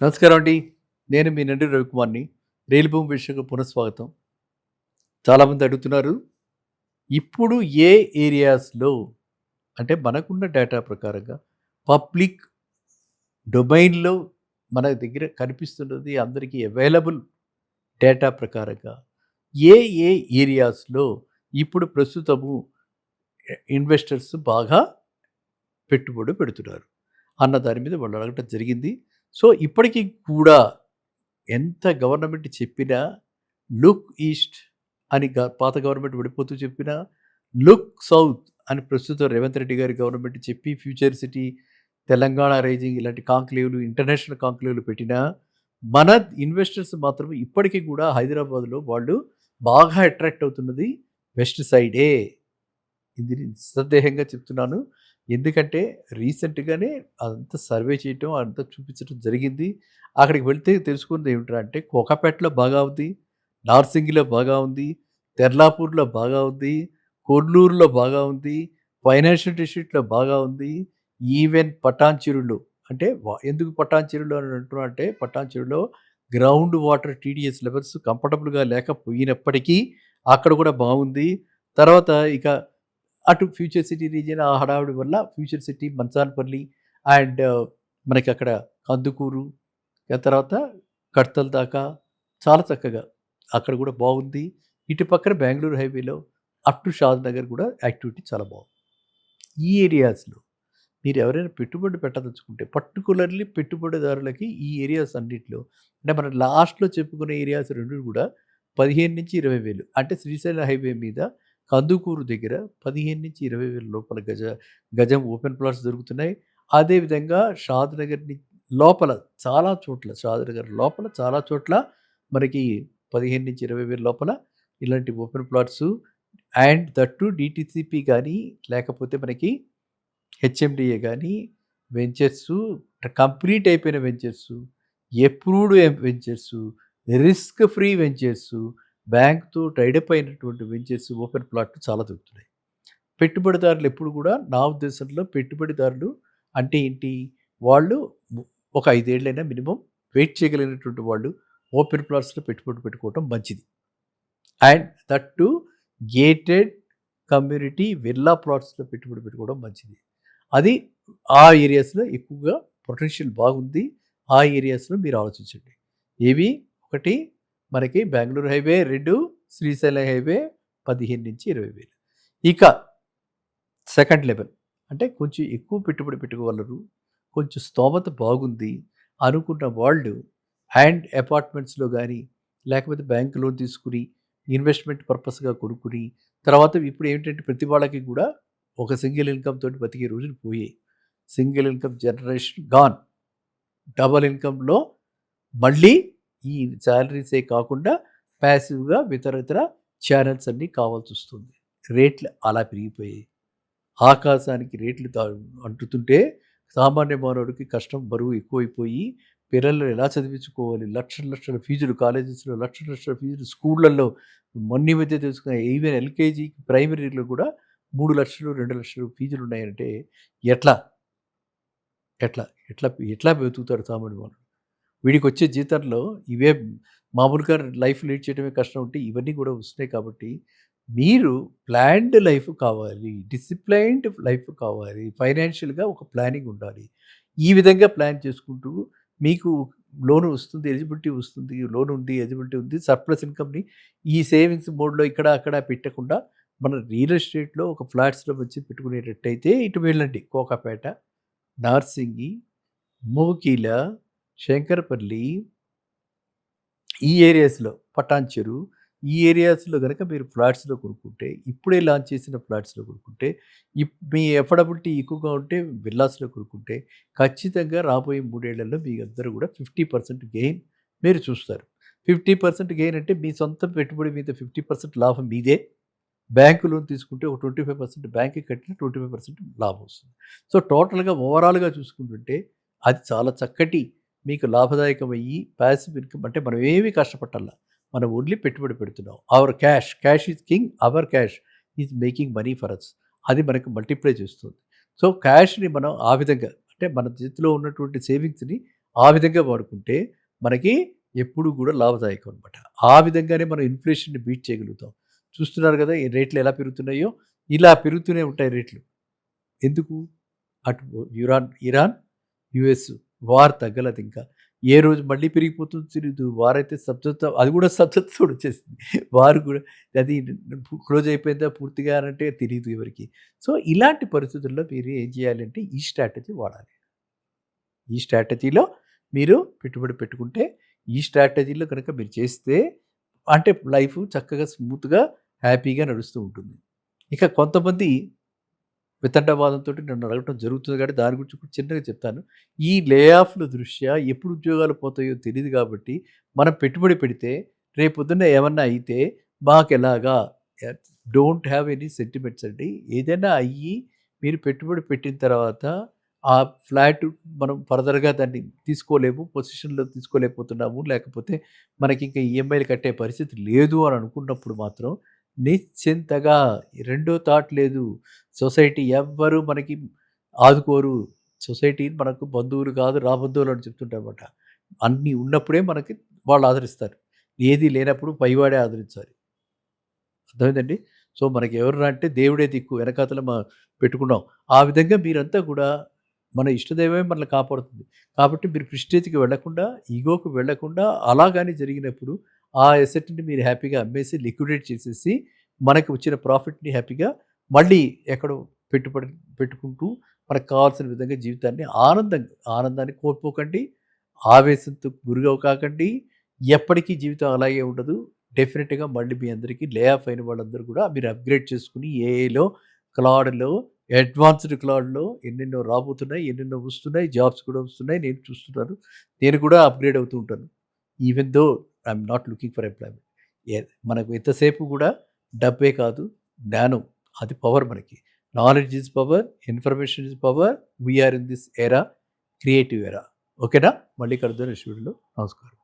నమస్కారం అండి. నేను మీ నండి రవికుమార్‌ని. రియల్ భూమి విషయంలో పునఃస్వాగతం. చాలామంది అడుగుతున్నారు. ఇప్పుడు ఏ ఏరియాస్‌లో అంటే మనకున్న డేటా ప్రకారంగా పబ్లిక్ డొమైన్‌లో మన దగ్గర కనిపిస్తున్నది అందరికీ అవైలబుల్ డేటా ప్రకారంగా ఏ ఏ ఏరియాస్‌లో ఇప్పుడు ప్రస్తుతము ఇన్వెస్టర్స్ బాగా పెట్టుబడి పెడుతున్నారు అన్న దాని మీద వాళ్ళు అడగటం జరిగింది. సో, ఇప్పటికి కూడా ఎంత గవర్నమెంట్ చెప్పినా లుక్ ఈస్ట్ అని పాత గవర్నమెంట్ విడిపోతూ చెప్పినా, లుక్ సౌత్ అని ప్రస్తుతం రేవంత్ రెడ్డి గారి గవర్నమెంట్ చెప్పి ఫ్యూచర్ సిటీ, తెలంగాణ రైజింగ్ ఇలాంటి కాంక్లేవ్‌లు, ఇంటర్నేషనల్ కాంక్లేవ్‌లు పెట్టినా, మన ఇన్వెస్టర్స్ మాత్రం ఇప్పటికి కూడా హైదరాబాద్‌లో వాళ్ళు బాగా అట్రాక్ట్ అవుతున్నది వెస్ట్ సైడే. ఇది నిస్సందేహంగా చెప్తున్నాను. ఎందుకంటే రీసెంట్‌గానే అదంతా సర్వే చేయటం, అదంతా చూపించడం జరిగింది. అక్కడికి వెళ్తే తెలుసుకున్నది ఏమిట్రా అంటే కోకాపేటలో బాగా ఉంది, నార్సింగిలో బాగా ఉంది, తెర్లాపూర్‌లో బాగా ఉంది, కొర్నూలులో బాగా ఉంది, ఫైనాన్షియల్ డిస్ట్రిక్ట్‌లో బాగా ఉంది. ఈవెన్ పటాన్‌చెరులో అంటే ఎందుకు పటాన్‌చెరులో అని అంటున్నా అంటే పటాన్‌చెరులో గ్రౌండ్ వాటర్ టీడీఎస్ లెవెల్స్ కంఫర్టబుల్‌గా లేకపోయినప్పటికీ అక్కడ కూడా బాగుంది. తర్వాత ఇక అటు ఫ్యూచర్ సిటీ రీజియన్ ఆ హడావిడి వల్ల ఫ్యూచర్ సిటీ, మంచానపల్లి అండ్ మనకక్కడ కందుకూరు, ఆ తర్వాత కడతల దాకా చాలా చక్కగా అక్కడ కూడా బాగుంది. ఇటు పక్కన బెంగుళూరు హైవేలో అప్ టు షాద్ నగర్ కూడా యాక్టివిటీ చాలా బాగుంది. ఈ ఏరియాస్‌లో మీరు ఎవరైనా పెట్టుబడి పెట్టదలుచుకుంటే పర్టిక్యులర్‌లీ పెట్టుబడిదారులకి ఈ ఏరియాస్ అన్నిట్లో అంటే మనం లాస్ట్‌లో చెప్పుకునే ఏరియాస్ 2 కూడా 15,000-20,000 అంటే శ్రీశైలం హైవే మీద కందుకూరు దగ్గర 15,000-20,000 లోపల గజం ఓపెన్ ప్లాట్స్ దొరుకుతున్నాయి. అదేవిధంగా షాద్ నగర్ లోపల చాలా చోట్ల షాద్ నగర్ లోపల చాలా చోట్ల మనకి 15,000-20,000 లోపల ఇలాంటి open plots and that to DTCP గానీ లేకపోతే మనకి హెచ్ఎండిఏ గానీ, వెంచర్సు కంప్లీట్ అయిపోయిన వెంచర్సు, ఎప్రూవ్డ్ వెంచర్సు, రిస్క్ ఫ్రీ వెంచర్సు, బ్యాంక్‌తో టైడప్ అయినటువంటి వెంచర్స్ ఓపెన్ ప్లాట్లు చాలా దొరుకుతున్నాయి. పెట్టుబడిదారులు ఎప్పుడు కూడా నా ఉద్దేశంలో పెట్టుబడిదారులు అంటే ఏంటి? వాళ్ళు ఒక 5 ఏళ్లైనా మినిమమ్ వెయిట్ చేయగలిగినటువంటి వాళ్ళు ఓపెన్ ప్లాట్స్‌లో పెట్టుబడి పెట్టుకోవటం మంచిది. And that to gated community villa ప్లాట్స్‌లో పెట్టుబడి పెట్టుకోవడం మంచిది. అది ఆ ఏరియాస్‌లో ఎక్కువగా పొటెన్షియల్ బాగుంది. ఆ ఏరియాస్‌లో మీరు ఆలోచించండి. ఏవి? ఒకటి మనకి బెంగుళూరు హైవే, 2 శ్రీశైలం హైవే 15,000-20,000. ఇక సెకండ్ లెవెల్ అంటే కొంచెం ఎక్కువ పెట్టుబడి పెట్టుకోగలరు. కొంచెం స్తోమత బాగుంది అనుకున్న వాళ్ళు అండ్ అపార్ట్మెంట్స్‌లో గానీ, లేకపోతే బ్యాంక్ లోన్ తీసుకొని ఇన్వెస్ట్‌మెంట్ పర్పస్‌గా కొనుక్కొని, తర్వాత ఇప్పుడు ఏంటంటే ప్రతి వాళ్ళకి కూడా ఒక సింగిల్ ఇన్‌కమ్ తోటి బతికే రోజులు పోయాయి. Single income generation gone. Double ఇన్‌కమ్‌లో మళ్ళీ ఈ సాలరీసే కాకుండా పాసివ్‌గా ఇతర ఛానెల్స్ అన్నీ కావాల్సొస్తుంది. రేట్లు అలా పెరిగిపోయాయి. ఆకాశానికి రేట్లు అంటుతుంటే సామాన్య మానవుడికి కష్టం బరువు ఎక్కువైపోయి పిల్లల్ని ఎలా చదివించుకోవాలి? లక్షల లక్షల ఫీజులు కాలేజెస్‌లో లక్షల లక్షల ఫీజులు స్కూళ్ళల్లో మొన్న ఈ మధ్య తెలుసుకున్న ఈవెన్ ఎల్‌కేజీ, ప్రైమరీలో కూడా 3,00,000, 2,00,000 ఫీజులున్నాయంటే ఎట్లా? ఎట్లా? ఎట్లా ఎట్లా బతుకుతాడు సామాన్య మానవుడు? వీడికొచ్చే జీతంలో ఇవే మామూలుగా లైఫ్ లీడ్ చేయడమే కష్టం ఉంటే ఇవన్నీ కూడా వస్తున్నాయి కాబట్టి, మీరు ప్లాన్డ్ లైఫ్ కావాలి. డిసిప్లైన్డ్ లైఫ్ కావాలి. ఫైనాన్షియల్‌గా ఒక ప్లానింగ్ ఉండాలి. ఈ విధంగా ప్లాన్ చేసుకుంటూ మీకు లోన్ వస్తుంది, ఎలిజిబిలిటీ వస్తుంది, లోన్ ఉంది, ఎలిజిబిలిటీ ఉంది. సర్ప్లస్ ఇన్‌కమ్‌ని ఈ సేవింగ్స్ మోడ్‌లో ఇక్కడ, అక్కడ పెట్టకుండా మన రియల్ ఎస్టేట్‌లో ఒక ఫ్లాట్స్‌లో వచ్చి పెట్టుకునేటట్టయితే ఇటు వెళ్ళండి. కోకాపేట, నార్సింగి, మోకిల, శంకరపల్లి ఈ ఏరియాస్‌లో పటాన్‌చెరు ఈ ఏరియాస్‌లో గనక మీరు ఫ్లాట్స్‌లో కొనుక్కుంటే, ఇప్పుడే లాంచ్ చేసిన ఫ్లాట్స్‌లో కొనుక్కుంటే, మీ అఫోర్డబిలిటీ ఎక్కువగా ఉంటే విల్లాస్‌లో కొనుక్కుంటే, ఖచ్చితంగా రాబోయే 3 ఏళ్లలో మీ అందరూ కూడా 50% గెయిన్ మీరు చూస్తారు. 50% గెయిన్ అంటే మీ సొంత పెట్టుబడి మీద 50% లాభం మీదే. బ్యాంక్ లోన్ తీసుకుంటే ఒక 25% బ్యాంక్‌కి కట్టిన 25% లాభం వస్తుంది. సో, టోటల్‌గా ఓవరాల్‌గా చూసుకుంటుంటే అది చాలా చక్కటి మీకు లాభదాయకమయ్యి పాసివ్ ఇన్‌కమ్ అంటే మనం ఏమి కష్టపట్టల్లా. మనం ఓన్లీ పెట్టుబడి పెడుతున్నాం. Our cash is king. Our cash is making money for us. అది మనకు మల్టిప్లై చేస్తుంది. సో, క్యాష్‌ని మనం ఆ విధంగా అంటే మన చేతిలో ఉన్నటువంటి సేవింగ్స్‌ని ఆ విధంగా వాడుకుంటే మనకి ఎప్పుడు కూడా లాభదాయకం అనమాట. ఆ విధంగానే మనం ఇన్‌ఫ్లేషన్‌ని బీట్ చేయగలుగుతాం. చూస్తున్నారు కదా! ఈ రేట్లు ఎలా పెరుగుతున్నాయో, ఇలా పెరుగుతూనే ఉంటాయి రేట్లు. ఎందుకు? అటు ఇరాన్, యూఎస్ వార్ తగ్గలేదింకా. ఏ రోజు మళ్ళీ పెరిగిపోతుందో తెలీదు. వారైతే స్తబ్దత, అది కూడా స్తబ్దతతోడొచ్చేసింది. వార్ కూడా అది క్లోజ్ అయిపోయిందా పూర్తిగా అనంటే తెలీదు ఎవరికీ. సో, ఇలాంటి పరిస్థితుల్లో మీరు ఏం చేయాలంటే ఈ స్ట్రాటజీ వాడాలి. ఈ స్ట్రాటజీలో మీరు పెట్టుబడి పెట్టుకుంటే, ఈ స్ట్రాటజీలో గనక మీరు చేస్తే అంటే లైఫ్ చక్కగా స్మూత్‌గా, హ్యాపీగా నడుస్తూ ఉంటుంది. ఇక కొంతమంది వితండవాదంతోటి నన్ను అడగటం జరుగుతుంది కాబట్టి దాని గురించి కూడా చిన్నగా చెప్తాను. ఈ లే ఆఫ్‌ల దృష్ట్యా ఎప్పుడు ఉద్యోగాలు పోతాయో తెలీదు కాబట్టి, మనం పెట్టుబడి పెడితే రేపొద్దున్న ఏమన్నా అయితే మాకెలాగా? ఎ డోంట్ హావ్ ఎనీ సెంటిమెంట్స్ అండి. ఏదైనా అయ్యి మీరు పెట్టుబడి పెట్టిన తర్వాత ఆ ఫ్లాట్ మనం ఫర్దర్‌గా దాన్ని తీసుకోలేము. పొజిషన్‌లో తీసుకోలేకపోతున్నాము. లేకపోతే మనకింక ఈఎంఐలు కట్టే పరిస్థితి లేదు అని అనుకున్నప్పుడు మాత్రం నిశ్చింతగా రెండో థాట్ లేదు. సొసైటీ ఎవ్వరు మనకి ఆదుకోరు. సొసైటీ మనకు బంధువులు కాదు, రాబంధువులు అని చెప్తుంటారనమాట. అన్నీ ఉన్నప్పుడే మనకి వాళ్ళు ఆదరిస్తారు. ఏది లేనప్పుడు పైవాడే ఆదరించాలి. అర్థమైందండి? సో, మనకి ఎవర్రా అంటే దేవుడే దిక్కు వెనకాతల పెట్టుకున్నాం. ఆ విధంగా మీరంతా కూడా మన ఇష్టదైవమే మనల్ని కాపాడుతుంది. కాబట్టి మీరు ప్రెస్టీజ్‌కి వెళ్ళకుండా, ఈగోకి వెళ్ళకుండా అలా గాని జరిగినప్పుడు ఆ అసెట్‌ని మీరు హ్యాపీగా అమ్మేసి లిక్విడేట్ చేసేసి, మనకు వచ్చిన ప్రాఫిట్‌ని హ్యాపీగా మళ్ళీ ఎక్కడో పెట్టుబడి పెట్టుకుంటూ మనకు కావాల్సిన విధంగా జీవితాన్ని ఆనందాన్ని కోల్పోకండి. ఆవేశంతో కాకండి. ఎప్పటికీ జీవితం అలాగే ఉండదు. డెఫినిట్‌గా మళ్ళీ మీ అందరికీ లే ఆఫ్ అయిన వాళ్ళందరూ కూడా మీరు అప్‌గ్రేడ్ చేసుకొని ఏఐలో, క్లాడ్‌లో, అడ్వాన్స్‌డ్ క్లాడ్‌లో ఎన్నెన్నో రాబోతున్నాయి. ఎన్నెన్నో వస్తున్నాయి. జాబ్స్ కూడా వస్తున్నాయి. నేను చూస్తున్నాను. నేను కూడా అప్‌గ్రేడ్ అవుతూ ఉంటాను. Even though I'm not looking for employment. మనకు ఎంతసేపు కూడా డబ్బే కాదు, జ్ఞానం అది పవర్ మనకి. Knowledge is power, information is power. We are in this era, creative era. ఓకేనా? మళ్ళీ కలుద్దాం నెక్స్ట్ వీడియోలో. నమస్కారం.